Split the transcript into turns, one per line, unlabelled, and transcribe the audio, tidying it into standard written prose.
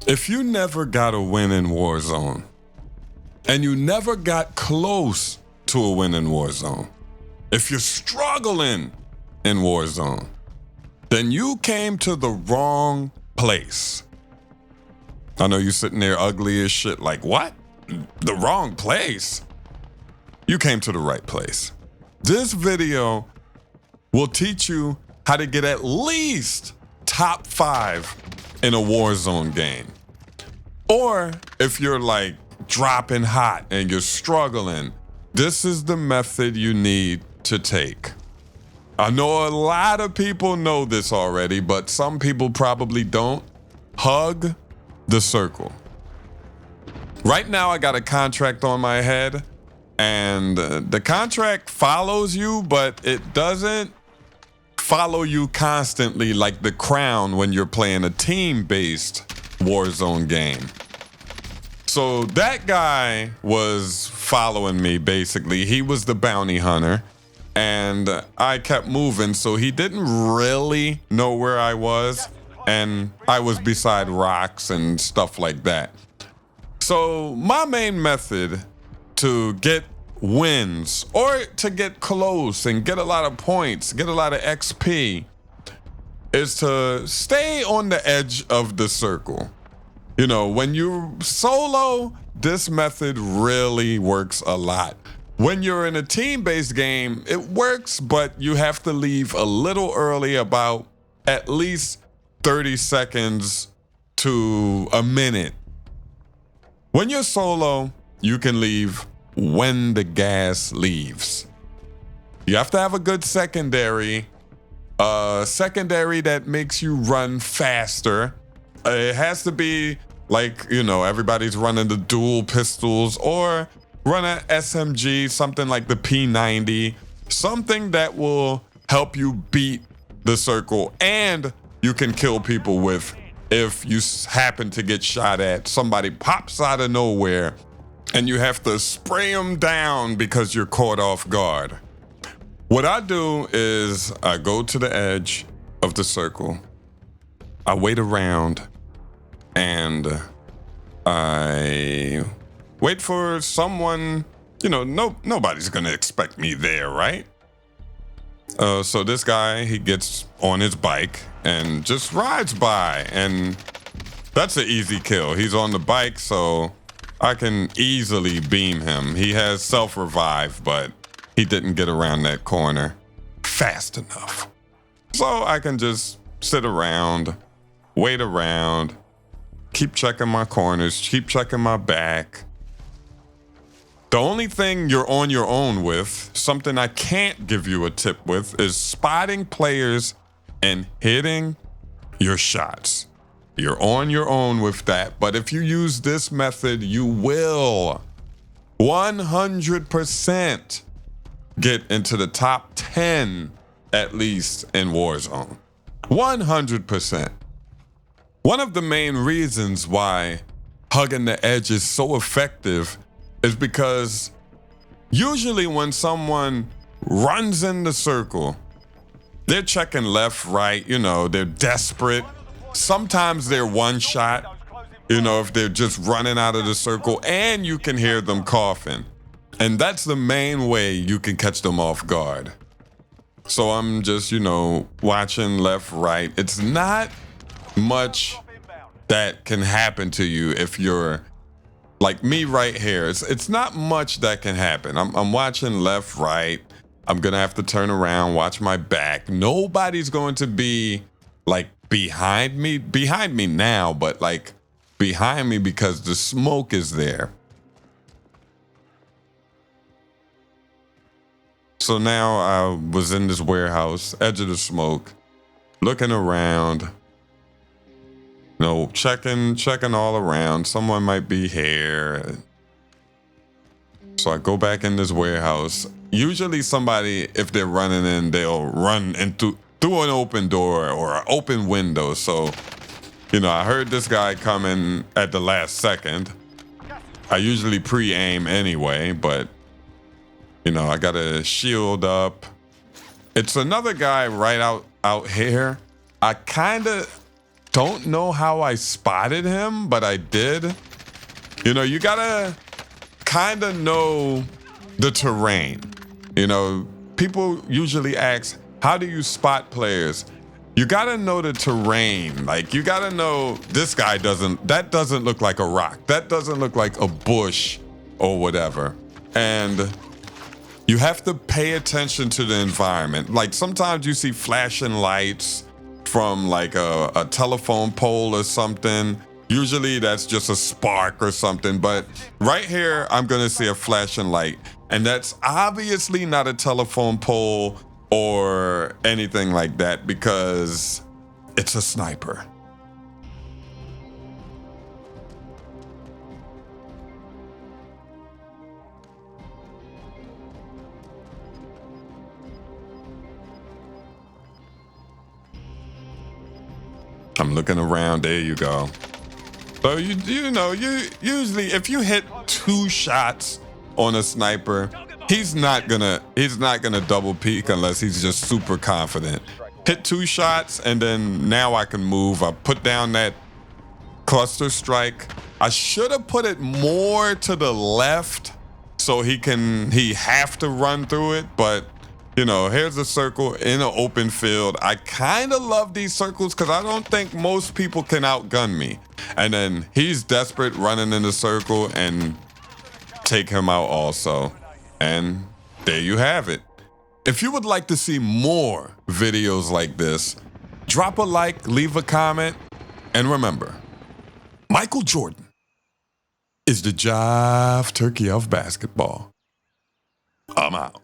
If you never got a win in Warzone, and you never got close to a win in Warzone, if you're struggling in Warzone, then you came to the wrong place. I know you're sitting there ugly as shit like, what? The wrong place? You came to the right place. This video will teach you how to get at least top 5 in a Warzone game. Or if you're like dropping hot and you're struggling, this is the method you need to take. I know a lot of people know this already, but some people probably don't. Hug the circle. Right now, I got a contract on my head, and the contract follows you, but it doesn't follow you constantly like the crown when you're playing a team-based Warzone game. So that guy was following me, basically. He was the bounty hunter, and I kept moving, so he didn't really know where I was, and I was beside rocks and stuff like that. So my main method to get wins or to get close and get a lot of points, get a lot of XP, is to stay on the edge of the circle. You know, when you're solo, this method really works a lot. When you're in a team-based game, it works, but you have to leave a little early, about at least 30 seconds to a minute. When you're solo, you can leave when the gas leaves. You have to have a good secondary that makes you run faster. It has to be like, you know, everybody's running the dual pistols, or run an SMG, something like the P90, something that will help you beat the circle and you can kill people with. If you happen to get shot at, somebody pops out of nowhere and you have to spray them down because you're caught off guard. What I do is I go to the edge of the circle, I wait around, and I wait for someone. You know, nobody's gonna expect me there, right? So this guy, he gets on his bike and just rides by, and that's an easy kill. He's on the bike, so I can easily beam him. He has self-revive, but he didn't get around that corner fast enough. So I can just sit around, wait around, keep checking my corners, keep checking my back. The only thing you're on your own with, something I can't give you a tip with, is spotting players and hitting your shots. You're on your own with that, but if you use this method, you will 100% get into the top 10, at least in Warzone. 100%. One of the main reasons why hugging the edge is so effective is because usually when someone runs in the circle, they're checking left, right, you know, they're desperate. Sometimes they're one shot, you know, if they're just running out of the circle, and you can hear them coughing. And that's the main way you can catch them off guard. So I'm just, you know, watching left, right. It's not much that can happen to you if you're like me right here. It's not much that can happen. I'm watching left, right. I'm gonna have to turn around, watch my back. Nobody's going to be like behind me now, but like behind me because the smoke is there. So now I was in this warehouse, edge of the smoke, looking around, you know, checking all around. Someone might be here. So I go back in this warehouse. Usually somebody, if they're running in, they'll run into through an open door or an open window. So, you know, I heard this guy coming at the last second. I usually pre-aim anyway, but, you know, I got a shield up. It's another guy right out here. I kind of don't know how I spotted him, but I did. You know, you gotta kind of know the terrain. You know, people usually ask, how do you spot players? You gotta know the terrain. Like, you gotta know this guy that doesn't look like a rock. That doesn't look like a bush or whatever. And you have to pay attention to the environment. Like, sometimes you see flashing lights from like a telephone pole or something. Usually that's just a spark or something. But right here, I'm gonna see a flashing light. And that's obviously not a telephone pole or anything like that because it's a sniper. I'm looking around. There you go. So you know, you usually, if you hit 2 shots on a sniper, he's not gonna double peek unless he's just super confident. Hit 2 shots and then now I can move. I put down that cluster strike. I should have put it more to the left so he have to run through it, but you know, here's a circle in an open field. I kind of love these circles because I don't think most people can outgun me. And then he's desperate, running in the circle, and take him out also. And there you have it. If you would like to see more videos like this, drop a like, leave a comment, and remember, Michael Jordan is the jive turkey of basketball. I'm out.